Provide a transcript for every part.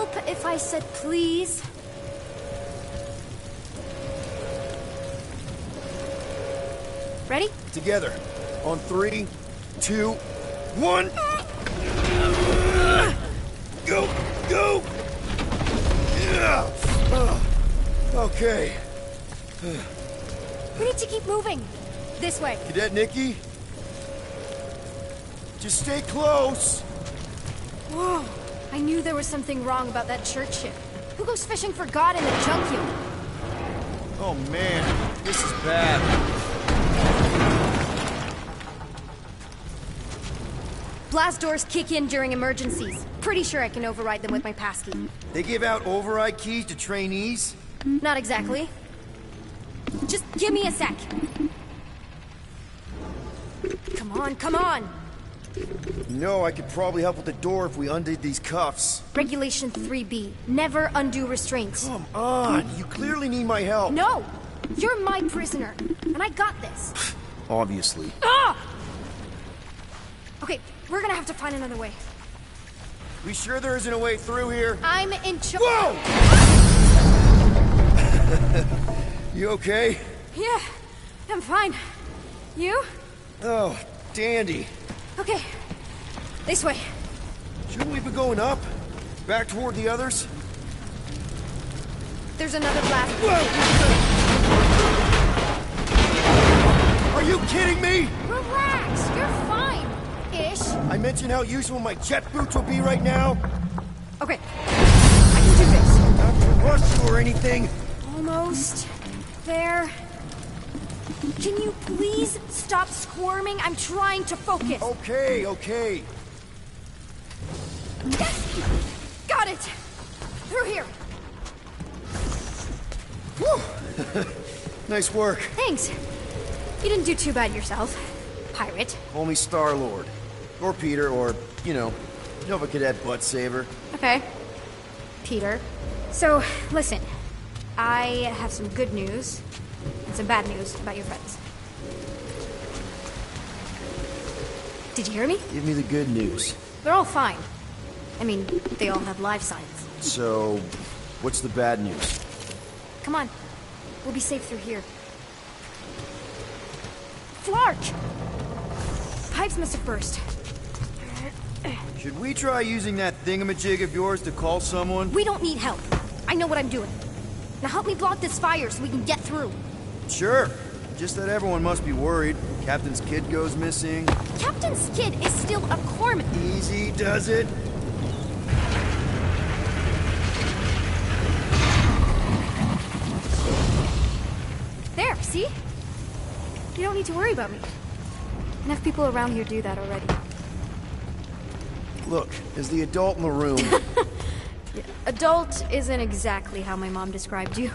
help if I said please? Ready? Together. On 3, 2, 1. Go! Go! Yeah. Okay. We need to keep moving. This way. Cadet Nikki? Just stay close. Whoa. I knew there was something wrong about that church ship. Who goes fishing for God in a junkyard? Oh man, this is bad. Blast doors kick in during emergencies. Pretty sure I can override them with my passkey. They give out override keys to trainees? Not exactly. Just give me a sec. Come on, come on! You know, I could probably help with the door if we undid these cuffs. Regulation 3B. Never undo restraints. Come on, you clearly need my help. No! You're my prisoner, and I got this. Obviously. Ah! Okay, we're gonna have to find another way. We sure there isn't a way through here? I'm in charge. Whoa! You okay? Yeah, I'm fine. You? Oh, dandy. Okay, this way. Shouldn't we be going up? Back toward the others? There's another blast. Whoa! Are you kidding me? Relax, you're fine. Ish. I mentioned how useful my jet boots will be right now. Okay, I can do this. Not to rush you or anything. Almost there. Can you please stop squirming? I'm trying to focus. Okay, okay. Yes! Got it! Through here. Whew. Nice work. Thanks. You didn't do too bad yourself, pirate. Call me Star-Lord. Or Peter, or, you know Nova Cadet Butt Saver. Okay. Peter. So, listen. I have some good news and some bad news about your friends. Did you hear me? Give me the good news. They're all fine. I mean, they all have life signs. So, what's the bad news? Come on. We'll be safe through here. Flark! Pipes must have burst. Should we try using that thingamajig of yours to call someone? We don't need help. I know what I'm doing. Now help me block this fire so we can get through. Sure. Just that everyone must be worried. Captain's kid goes missing. Captain's kid is still a corpsman. Easy does it. There, see? You don't need to worry about me. Enough people around here do that already. Look, as the adult in the room... Yeah. Adult isn't exactly how my mom described you.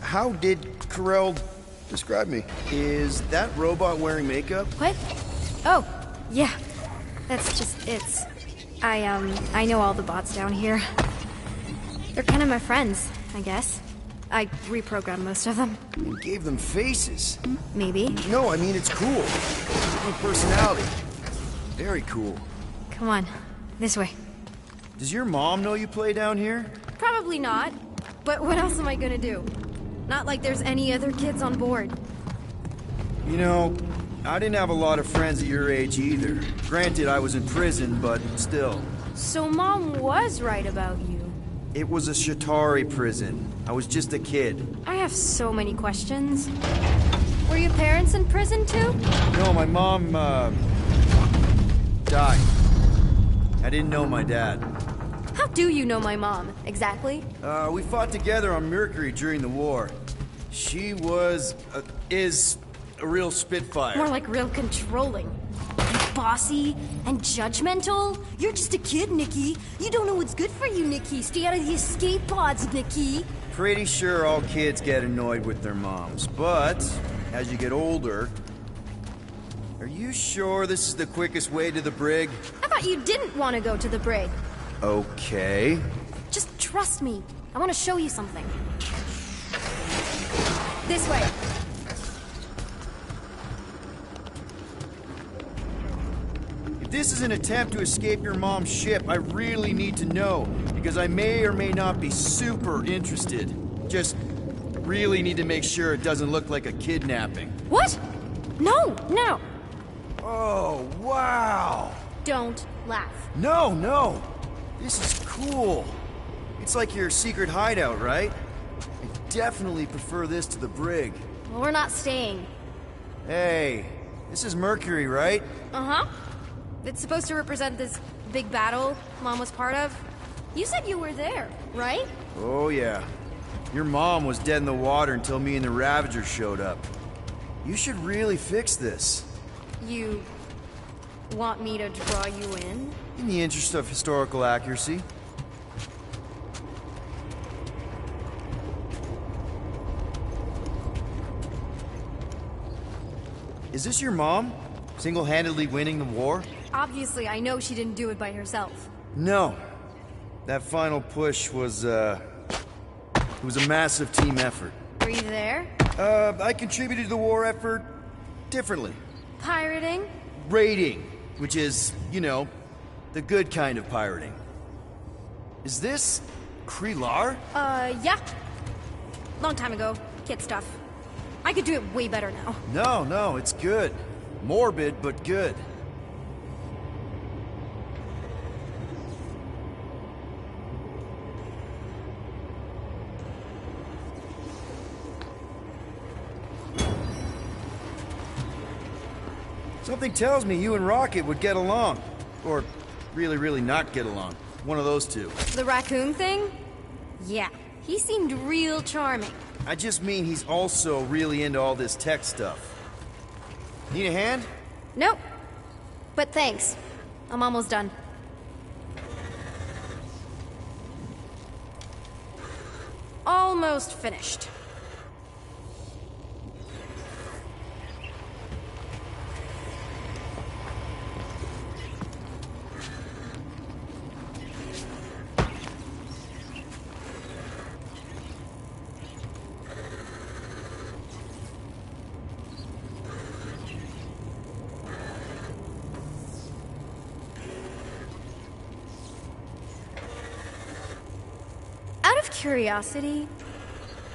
How did Carell describe me? Is that robot wearing makeup? What? Oh, yeah. That's just it. I know all the bots down here. They're kind of my friends, I guess. I reprogrammed most of them. You gave them faces. Maybe. No, I mean, it's cool. Good personality. Very cool. Come on, this way. Does your mom know you play down here? Probably not. But what else am I gonna do? Not like there's any other kids on board. You know, I didn't have a lot of friends at your age either. Granted, I was in prison, but still. So Mom was right about you. It was a Shatari prison. I was just a kid. I have so many questions. Were your parents in prison too? No, my mom, died. I didn't know my dad. How do you know my mom, exactly? We fought together on Mercury during the war. She was, is a real spitfire. More like real controlling. Bossy and judgmental. You're just a kid, Nikki. You don't know what's good for you, Nikki. Stay out of the escape pods, Nikki. Pretty sure all kids get annoyed with their moms, but as you get older... Are you sure this is the quickest way to the brig? I thought you didn't want to go to the brig. Okay. Just trust me. I want to show you something. This way. If this is an attempt to escape your mom's ship, I really need to know, because I may or may not be super interested. Just really need to make sure it doesn't look like a kidnapping. What? No, no. Oh, wow. Don't laugh. No, no. This is cool. It's like your secret hideout, right? I definitely prefer this to the brig. Well, we're not staying. Hey, this is Mercury, right? Uh-huh. It's supposed to represent this big battle Mom was part of. You said you were there, right? Oh, yeah. Your mom was dead in the water until me and the Ravagers showed up. You should really fix this. You want me to draw you in? In the interest of historical accuracy. Is this your mom? Single-handedly winning the war? Obviously, I know she didn't do it by herself. No. That final push was, it was a massive team effort. Were you there? I contributed to the war effort differently. Pirating? Raiding, which is, you know, the good kind of pirating. Is this Krelar? Yeah. Long time ago. Kid stuff. I could do it way better now. No, it's good. Morbid, but good. Something tells me you and Rocket would get along. Or really not get along. One of those two. The raccoon thing? Yeah. He seemed real charming. I just mean he's also really into all this tech stuff. Need a hand? Nope. But thanks. I'm almost done. Almost finished. Out of curiosity,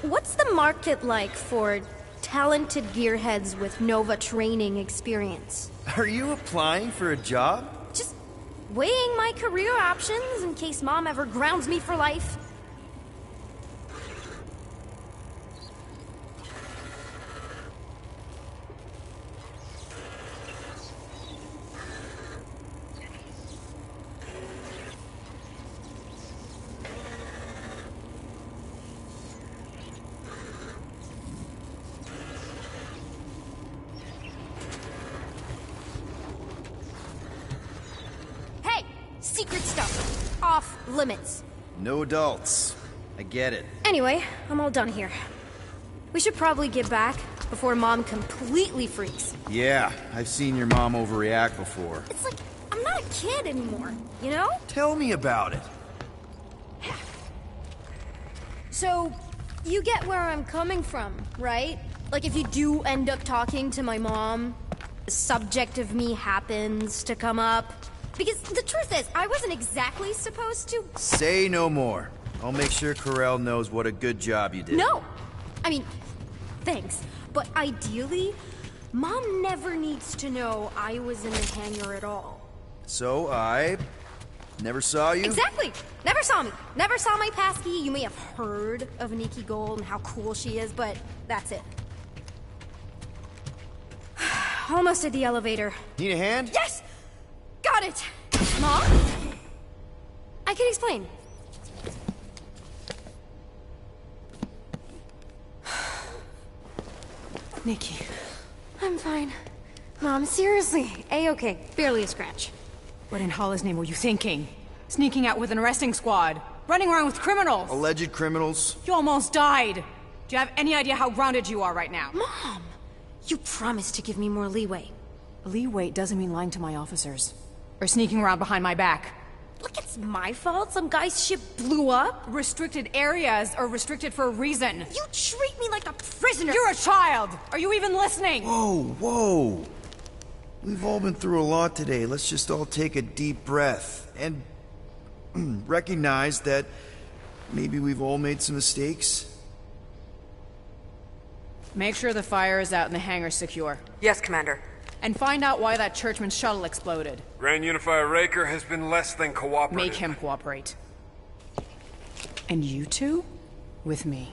what's the market like for talented gearheads with Nova training experience? Are you applying for a job? Just weighing my career options in case Mom ever grounds me for life. Secret stuff. Off limits. No adults. I get it. Anyway, I'm all done here. We should probably get back before Mom completely freaks. Yeah, I've seen your mom overreact before. It's like, I'm not a kid anymore, you know? Tell me about it. So, you get where I'm coming from, right? Like if you do end up talking to my mom, the subject of me happens to come up. Because the truth is, I wasn't exactly supposed to... Say no more. I'll make sure Corell knows what a good job you did. No! I mean, thanks. But ideally, Mom never needs to know I was in the hangar at all. So I never saw you? Exactly! Never saw me. Never saw my passkey. You may have heard of Nikki Gold and how cool she is, but that's it. Almost at the elevator. Need a hand? Yes! Got it! Mom? I can explain. Nikki. I'm fine. Mom, seriously. A-okay. Barely a scratch. What in Hala's name were you thinking? Sneaking out with an arresting squad? Running around with criminals? Alleged criminals? You almost died! Do you have any idea how grounded you are right now? Mom! You promised to give me more leeway. Leeway doesn't mean lying to my officers. Or sneaking around behind my back. Look, it's my fault some guy's ship blew up. Restricted areas are restricted for a reason. You treat me like a prisoner! You're a child! Are you even listening? Whoa. We've all been through a lot today. Let's just all take a deep breath and recognize that maybe we've all made some mistakes. Make sure the fire is out and the hangar's secure. Yes, Commander. And find out why that churchman's shuttle exploded. Grand Unifier Raker has been less than cooperative. Make him cooperate. And you two? With me.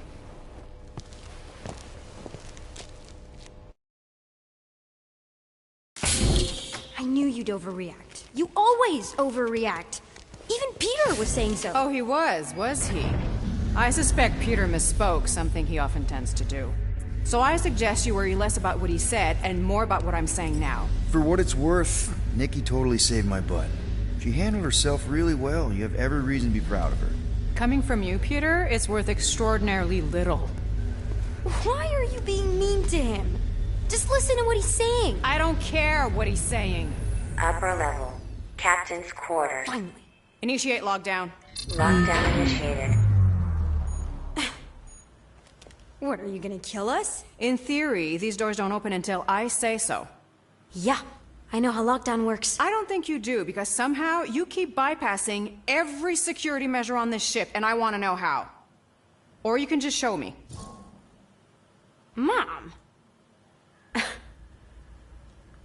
I knew you'd overreact. You always overreact. Even Peter was saying so. Oh, he was he? I suspect Peter misspoke, something he often tends to do. So I suggest you worry less about what he said and more about what I'm saying now. For what it's worth, Nikki totally saved my butt. She handled herself really well. You have every reason to be proud of her. Coming from you, Peter, it's worth extraordinarily little. Why are you being mean to him? Just listen to what he's saying. I don't care what he's saying. Upper level. Captain's quarters. Finally. Initiate lockdown. Lockdown initiated. What, are you gonna kill us? In theory, these doors don't open until I say so. Yeah, I know how lockdown works. I don't think you do, because somehow you keep bypassing every security measure on this ship, and I want to know how. Or you can just show me. Mom!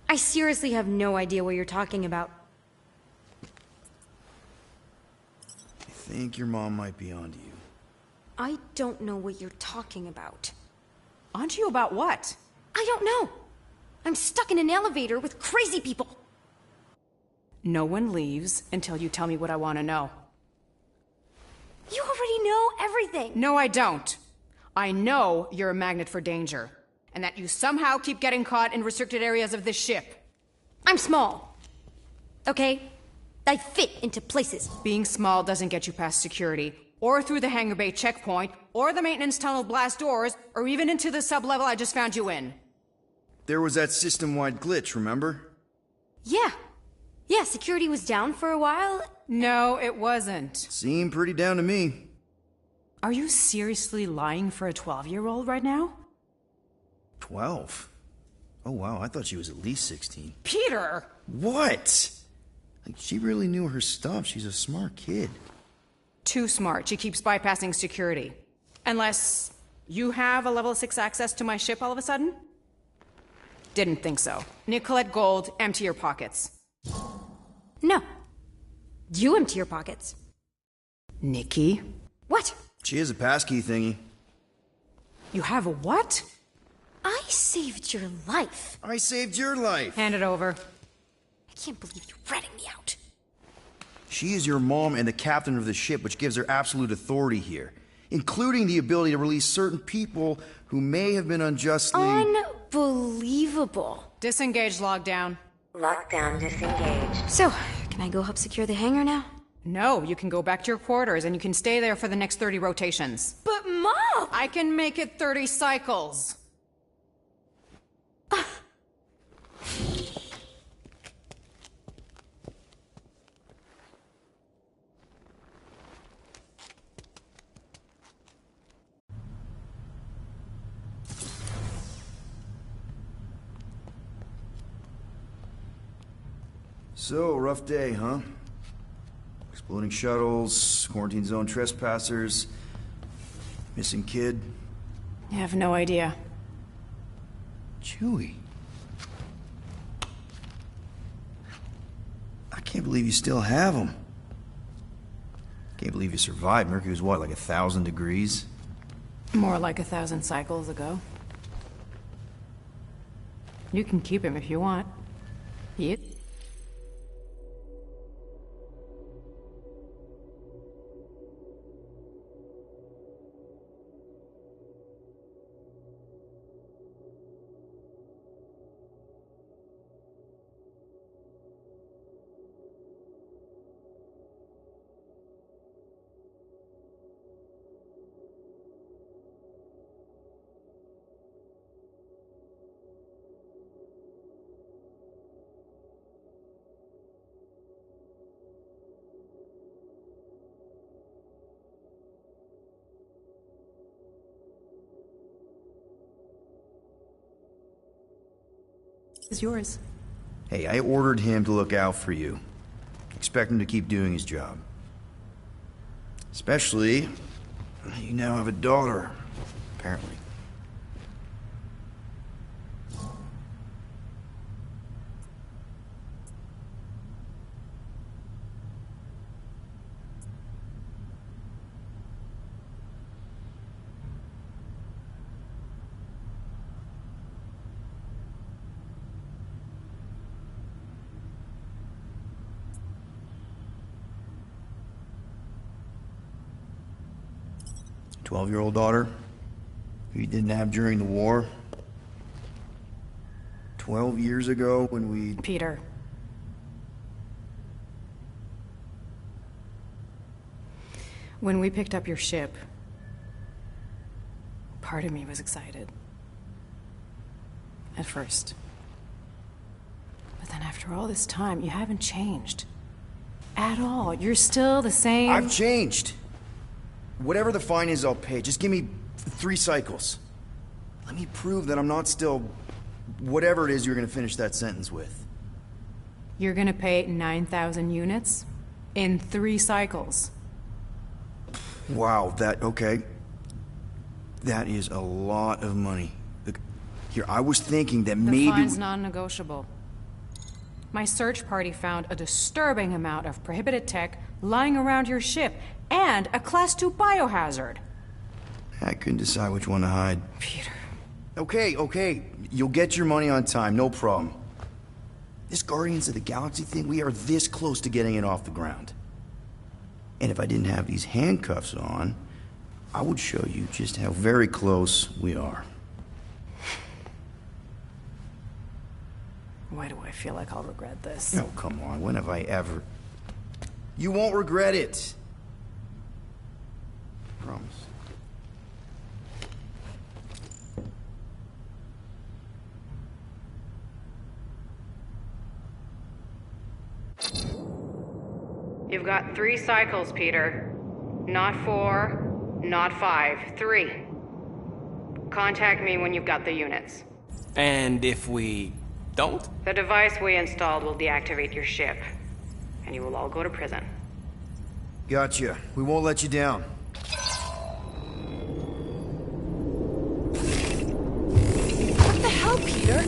I seriously have no idea what you're talking about. I think your mom might be onto you. I don't know what you're talking about. Onto you about what? I don't know. I'm stuck in an elevator with crazy people. No one leaves until you tell me what I want to know. You already know everything. No, I don't. I know you're a magnet for danger, and that you somehow keep getting caught in restricted areas of this ship. I'm small. Okay? I fit into places. Being small doesn't get you past security, or through the hangar bay checkpoint, or the maintenance tunnel blast doors, or even into the sub-level I just found you in. There was that system-wide glitch, remember? Yeah. Yeah, security was down for a while. No, it wasn't. Seemed pretty down to me. Are you seriously lying for a 12-year-old right now? 12? Oh wow, I thought she was at least 16. Peter! What? Like, she really knew her stuff. She's a smart kid. Too smart. She keeps bypassing security. Unless you have a level 6 access to my ship all of a sudden? Didn't think so. Nicolette Gold, empty your pockets. No. You empty your pockets. Nikki? What? She has a passkey thingy. You have a what? I saved your life. I saved your life. Hand it over. I can't believe you're ratting me out. She is your mom and the captain of the ship, which gives her absolute authority here, including the ability to release certain people who may have been unjustly... Unbelievable. Disengage lockdown. Lockdown disengaged. So, can I go help secure the hangar now? No, you can go back to your quarters and you can stay there for the next 30 rotations. But Mom! I can make it 30 cycles. So, rough day, huh? Exploding shuttles, quarantine zone trespassers, missing kid. I have no idea. Chewie. I can't believe you still have him. Can't believe you survived. Mercury was what, like 1,000 degrees? More like 1,000 cycles ago. You can keep him if you want. He is yours. Hey, I ordered him to look out for you. Expect him to keep doing his job. Especially, you now have a daughter, apparently. Twelve-year-old daughter, who you didn't have during the war. 12 years ago when we... Peter. When we picked up your ship, part of me was excited. At first. But then after all this time, you haven't changed. At all. You're still the same... I've changed. Whatever the fine is, I'll pay. Just give me 3 cycles. Let me prove that I'm not still... whatever it is you're gonna finish that sentence with. You're gonna pay 9,000 units? In 3 cycles. Wow, okay. That is a lot of money. Look, here, I was thinking that maybe... The fine's non-negotiable. My search party found a disturbing amount of prohibited tech lying around your ship, and a Class 2 biohazard. I couldn't decide which one to hide. Peter. Okay. You'll get your money on time, no problem. This Guardians of the Galaxy thing, we are this close to getting it off the ground. And if I didn't have these handcuffs on, I would show you just how very close we are. Why do I feel like I'll regret this? Oh, come on, when have I ever... You won't regret it. Promise. You've got 3 cycles, Peter. Not 4, not 5, 3. Contact me when you've got the units. And if we don't? The device we installed will deactivate your ship, and you will all go to prison. Gotcha. We won't let you down. What the hell, Peter?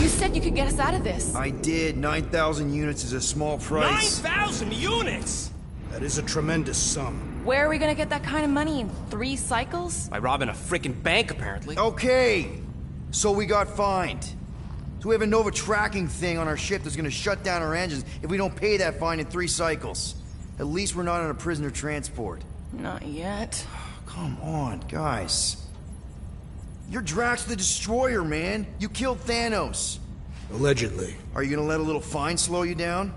You said you could get us out of this. I did. 9,000 units is a small price. 9,000 units! That is a tremendous sum. Where are we gonna get that kind of money in 3 cycles? By robbing a freaking bank, apparently. Okay. So we got fined. So we have a Nova tracking thing on our ship that's gonna shut down our engines if we don't pay that fine in 3 cycles. At least we're not on a prisoner transport. Not yet. Come on, guys. You're Drax the Destroyer, man. You killed Thanos. Allegedly. Are you gonna let a little fine slow you down?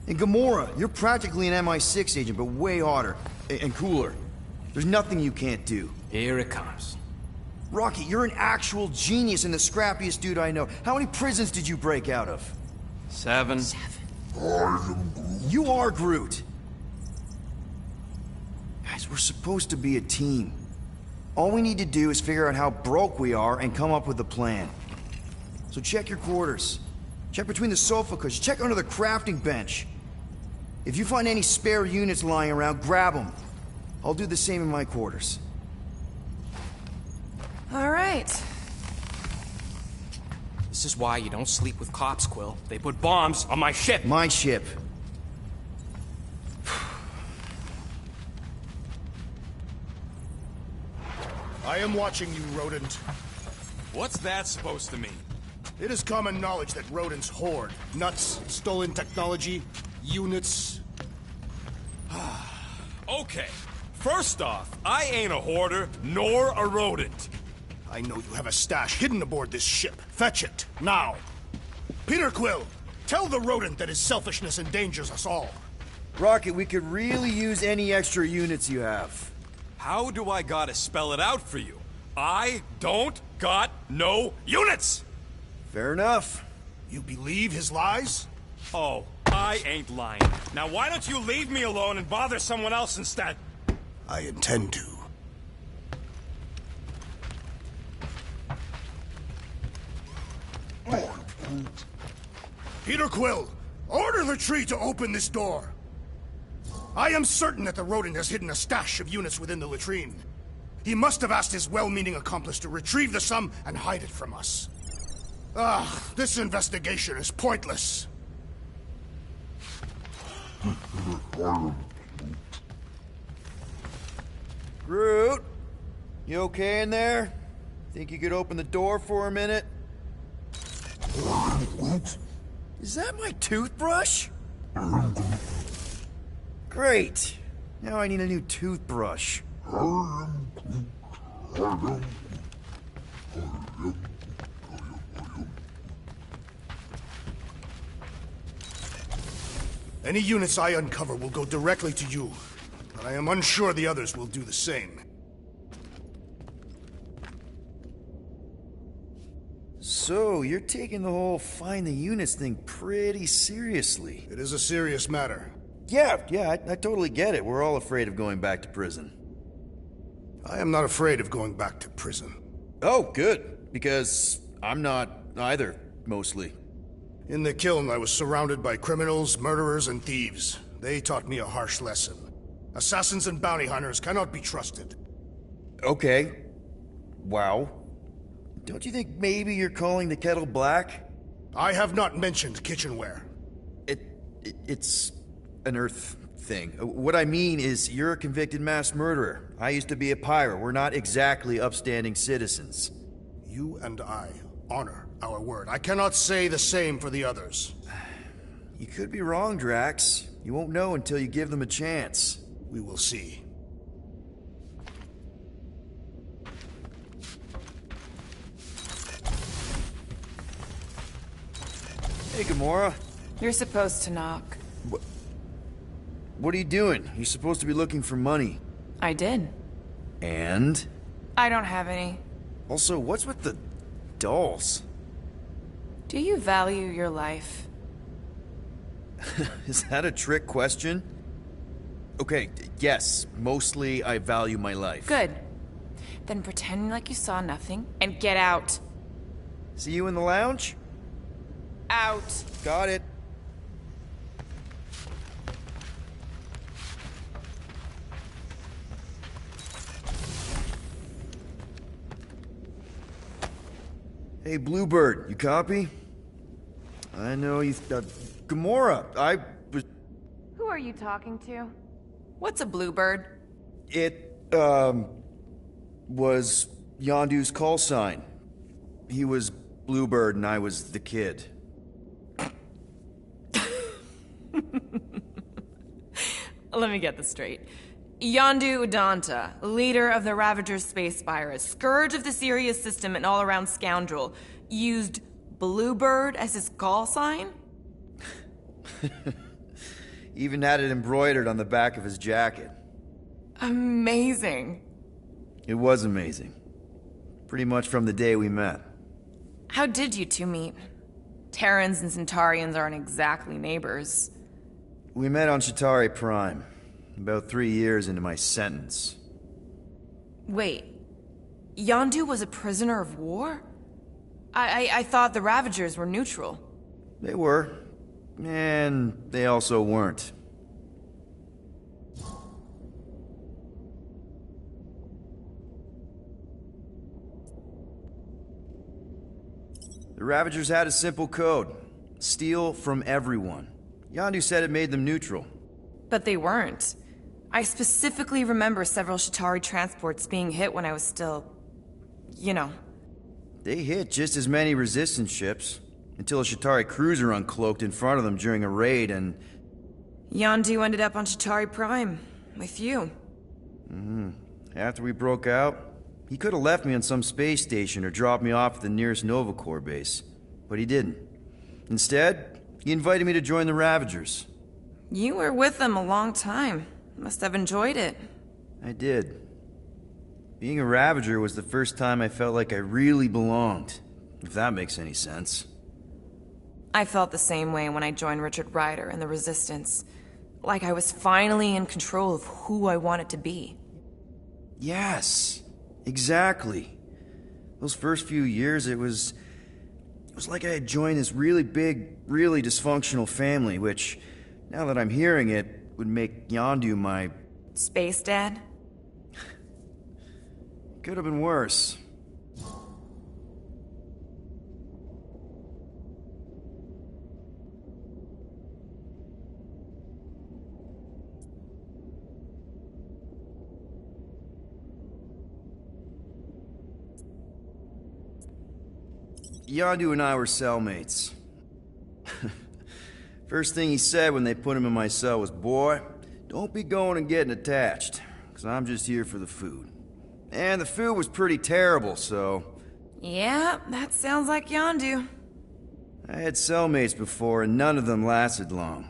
And Gamora, you're practically an MI6 agent, but way hotter and cooler. There's nothing you can't do. Here it comes. Rocky, you're an actual genius and the scrappiest dude I know. How many prisons did you break out of? 7. You are Groot. Guys, we're supposed to be a team. All we need to do is figure out how broke we are and come up with a plan. So check your quarters. Check between the sofa cushions. Check under the crafting bench. If you find any spare units lying around, grab them. I'll do the same in my quarters. All right. This is why you don't sleep with cops, Quill. They put bombs on my ship. My ship. I am watching you, rodent. What's that supposed to mean? It is common knowledge that rodents hoard nuts, stolen technology, units. Okay, first off, I ain't a hoarder nor a rodent. I know you have a stash hidden aboard this ship. Fetch it, now. Peter Quill, tell the rodent that his selfishness endangers us all. Rocket, we could really use any extra units you have. How do I gotta spell it out for you? I don't got no units! Fair enough. You believe his lies? Oh, I ain't lying. Now why don't you leave me alone and bother someone else instead? I intend to. Peter Quill, order the tree to open this door. I am certain that the rodent has hidden a stash of units within the latrine. He must have asked his well-meaning accomplice to retrieve the sum and hide it from us. This investigation is pointless. Groot, you okay in there? Think you could open the door for a minute? Is that my toothbrush? Great. Now I need a new toothbrush. Any units I uncover will go directly to you, but I am unsure the others will do the same. So, you're taking the whole find the units thing pretty seriously. It is a serious matter. Yeah, I totally get it. We're all afraid of going back to prison. I am not afraid of going back to prison. Oh, good. Because I'm not either, mostly. In the kiln, I was surrounded by criminals, murderers, and thieves. They taught me a harsh lesson. Assassins and bounty hunters cannot be trusted. Okay. Wow. Don't you think maybe you're calling the kettle black? I have not mentioned kitchenware. It's an Earth thing. What I mean is, you're a convicted mass murderer. I used to be a pirate. We're not exactly upstanding citizens. You and I honor our word. I cannot say the same for the others. You could be wrong, Drax. You won't know until you give them a chance. We will see. Hey, Gamora. You're supposed to knock. What are you doing? You're supposed to be looking for money. I did. And? I don't have any. Also, what's with the dolls? Do you value your life? Is that a trick question? Okay, yes, mostly I value my life. Good. Then pretend like you saw nothing and get out. See you in the lounge? Out. Got it. Hey, Bluebird, you copy? I know you... Gamora, I was... Who are you talking to? What's a bluebird? It, was Yondu's call sign. He was Bluebird and I was the kid. Let me get this straight. Yondu Udanta, leader of the Ravagers space virus, scourge of the Sirius system and all-around scoundrel, used Bluebird as his call sign? Even had it embroidered on the back of his jacket. Amazing. It was amazing. Pretty much from the day we met. How did you two meet? Terrans and Centaurians aren't exactly neighbors. We met on Chitauri Prime, about 3 years into my sentence. Wait, Yondu was a prisoner of war? I thought the Ravagers were neutral. They were, and they also weren't. The Ravagers had a simple code. Steal from everyone. Yondu said it made them neutral. But they weren't. I specifically remember several Chitauri transports being hit when I was still... you know. They hit just as many resistance ships, until a Chitauri cruiser uncloaked in front of them during a raid and... Yondu ended up on Chitauri Prime, with you. After we broke out, he could have left me on some space station or dropped me off at the nearest Nova Corps base. But he didn't. Instead, he invited me to join the Ravagers. You were with them a long time. Must have enjoyed it. I did. Being a Ravager was the first time I felt like I really belonged, if that makes any sense. I felt the same way when I joined Richard Rider and the Resistance. Like I was finally in control of who I wanted to be. Yes, exactly. Those first few years, it was was like I had joined this really big, really dysfunctional family, which, now that I'm hearing it, would make Yondu my... Space Dad? Could have been worse. Yondu and I were cellmates. First thing he said when they put him in my cell was, "Boy, don't be going and getting attached, because I'm just here for the food." And the food was pretty terrible, so... Yeah, that sounds like Yondu. I had cellmates before, and none of them lasted long.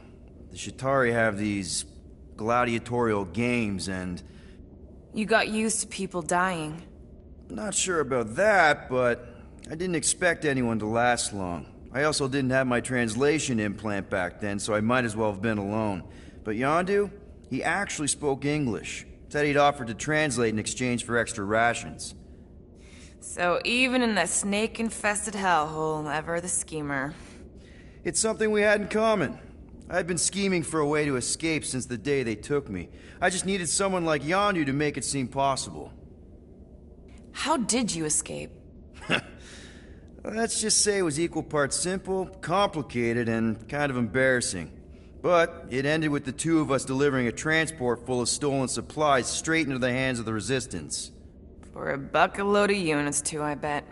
The Shatari have these gladiatorial games, and... You got used to people dying. Not sure about that, but I didn't expect anyone to last long. I also didn't have my translation implant back then, so I might as well have been alone. But Yondu, he actually spoke English. Said he'd offered to translate in exchange for extra rations. So even in that snake-infested hellhole, ever the schemer. It's something we had in common. I'd been scheming for a way to escape since the day they took me. I just needed someone like Yondu to make it seem possible. How did you escape? Let's just say it was equal parts simple, complicated, and kind of embarrassing. But it ended with the two of us delivering a transport full of stolen supplies straight into the hands of the Resistance. For a bucket load of units too, I bet.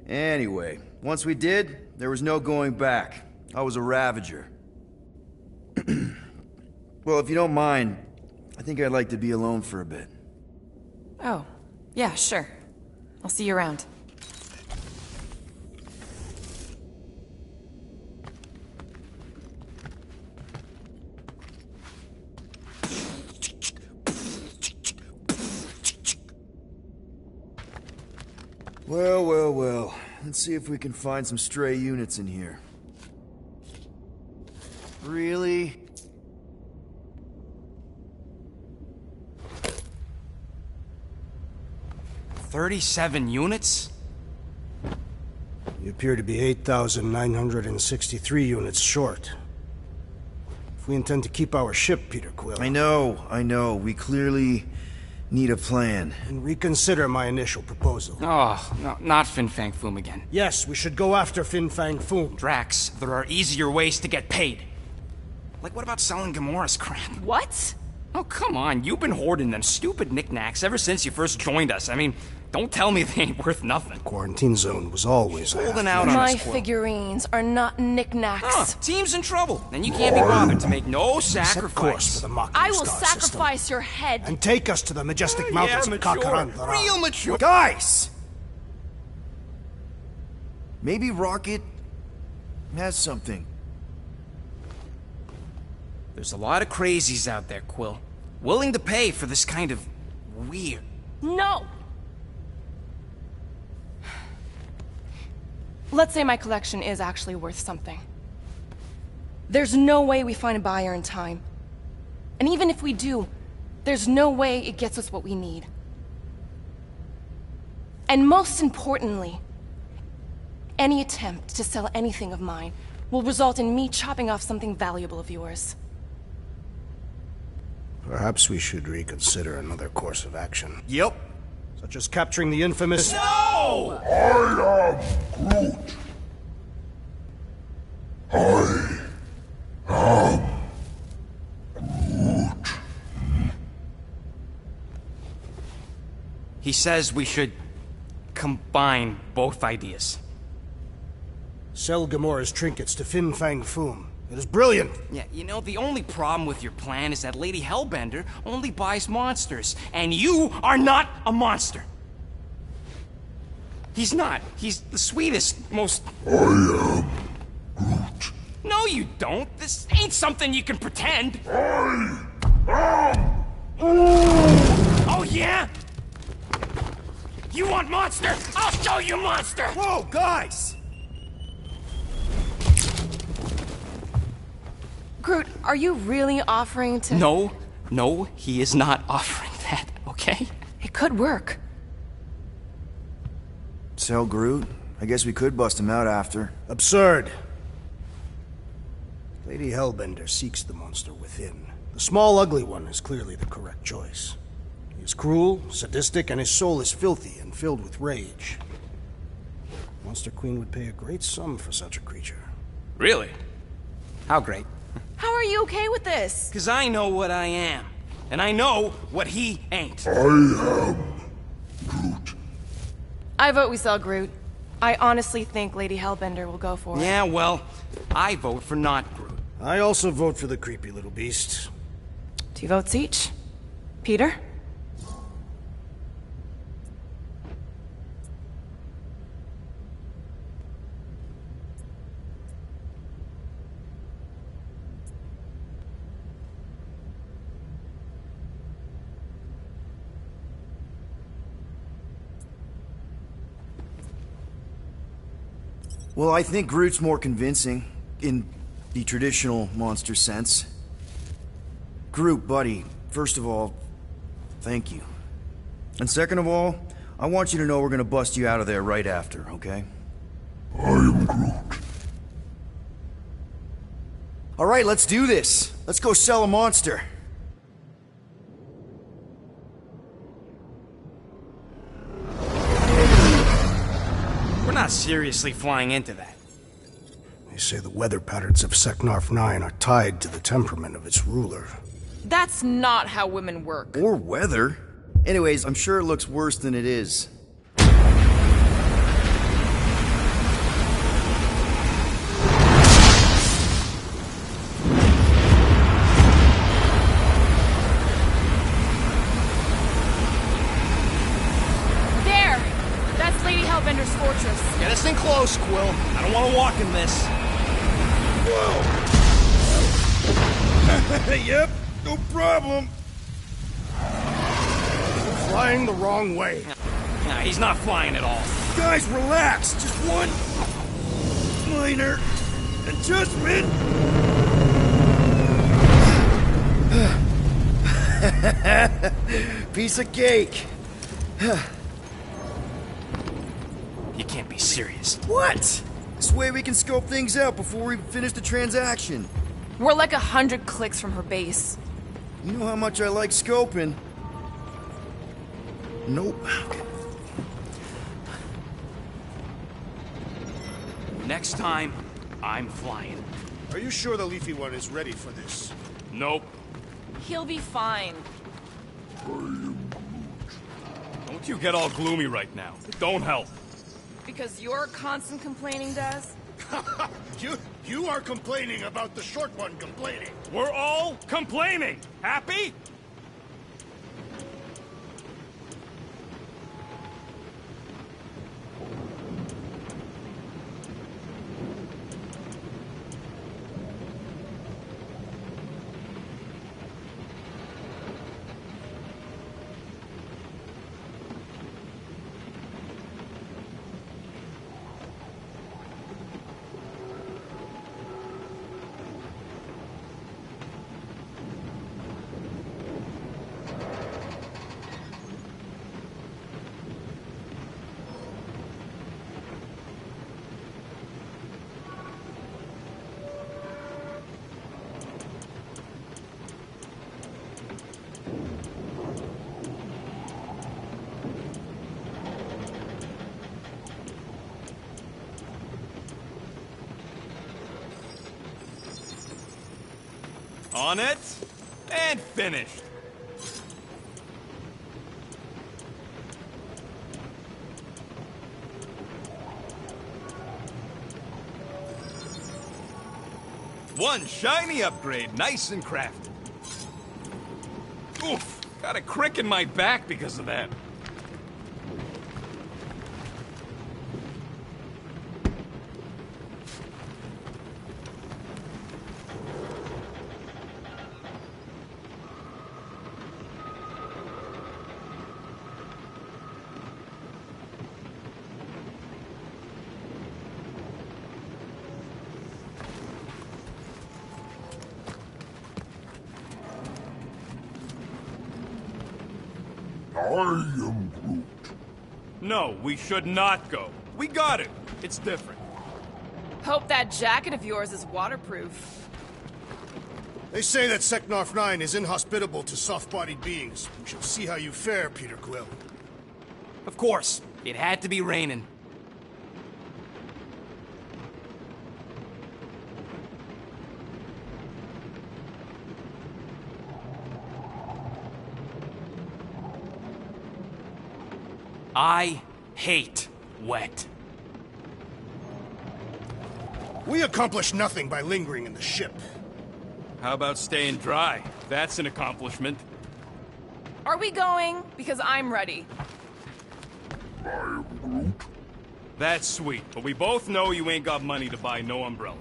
Anyway, once we did, there was no going back. I was a Ravager. Well, if you don't mind, I think I'd like to be alone for a bit. Oh, yeah, sure. I'll see you around. Well, well, well. Let's see if we can find some stray units in here. Really? $37 units? You appear to be 8,963 units short. If we intend to keep our ship, Peter Quill... I know. We clearly need a plan. And reconsider my initial proposal. Oh, no, not Fin Fang Foom again. Yes, we should go after Fin Fang Foom. Drax, there are easier ways to get paid. Like, what about selling Gamora's crap? What? Oh, come on. You've been hoarding them stupid knickknacks ever since you first joined us. I mean, don't tell me they ain't worth nothing. Quarantine zone was always holding out on My us, Quill. figurines are not knickknacks. Team's in trouble, and you can't be bothered to make no sacrifice. I will sacrifice your head. And take us to the majestic mountains of Kakaran. Real mature. Guys! Maybe Rocket has something. There's a lot of crazies out there, Quill. Willing to pay for this kind of weird... No! Let's say my collection is actually worth something. There's no way we find a buyer in time. And even if we do, there's no way it gets us what we need. And most importantly, any attempt to sell anything of mine will result in me chopping off something valuable of yours. Perhaps we should reconsider another course of action. Yep. Such as capturing the infamous... No! I am Groot. I am Groot. He says we should combine both ideas. Sell Gamora's trinkets to Fin Fang Foom. It is brilliant! Yeah, you know, the only problem with your plan is that Lady Hellbender only buys monsters, and you are not a monster. He's not. He's the sweetest, most... I am Groot. No, you don't. This ain't something you can pretend. I am... Oh, yeah? You want monster? I'll show you monster! Whoa, guys! Groot, are you really offering to... No, he is not offering that, okay? It could work. Sell Groot I guess we could bust him out after. Absurd. Lady Hellbender seeks the monster within. The small, ugly one is clearly the correct choice. He is cruel, sadistic, and his soul is filthy and filled with rage. Monster Queen would pay a great sum for such a creature. Really? How great? How are you okay with this? Because I know what I am. And I know what he ain't. I am Groot. I vote we sell Groot. I honestly think Lady Hellbender will go for it. Yeah, well, I vote for not Groot. I also vote for the creepy little beast. 2 votes each. Peter? Well, I think Groot's more convincing, in the traditional monster sense. Groot, buddy, first of all, thank you. And second of all, I want you to know we're gonna bust you out of there right after, okay? I am Groot. Alright, let's do this. Let's go sell a monster. We're not seriously flying into that. They say the weather patterns of Seknarf 9 are tied to the temperament of its ruler. That's not how women work. Or weather. Anyways, I'm sure it looks worse than it is. There! That's Lady Hellbender's fortress. Get us in close, Quill. I don't want to walk in this. Whoa! Yep, no problem. We're flying the wrong way. Nah, he's not flying at all. Guys, relax. Just one minor adjustment. Piece of cake. You can't be serious. What? This way we can scope things out before we finish the transaction. We're like 100 clicks from her base. You know how much I like scoping. Nope. Next time, I'm flying. Are you sure the Leafy One is ready for this? Nope. He'll be fine. Don't you get all gloomy right now. It don't help. Because your constant complaining does? You are complaining about the short one complaining. We're all complaining. Happy? On it, and finished. One shiny upgrade, nice and crafted. Oof, got a crick in my back because of that. I am Groot. No, we should not go. We got it. It's different. Hope that jacket of yours is waterproof. They say that Seknarf 9 is inhospitable to soft-bodied beings. We shall see how you fare, Peter Quill. Of course, it had to be raining. I hate wet. We accomplish nothing by lingering in the ship. How about staying dry? That's an accomplishment. Are we going? Because I'm ready. I am Groot. That's sweet, but we both know you ain't got money to buy no umbrella.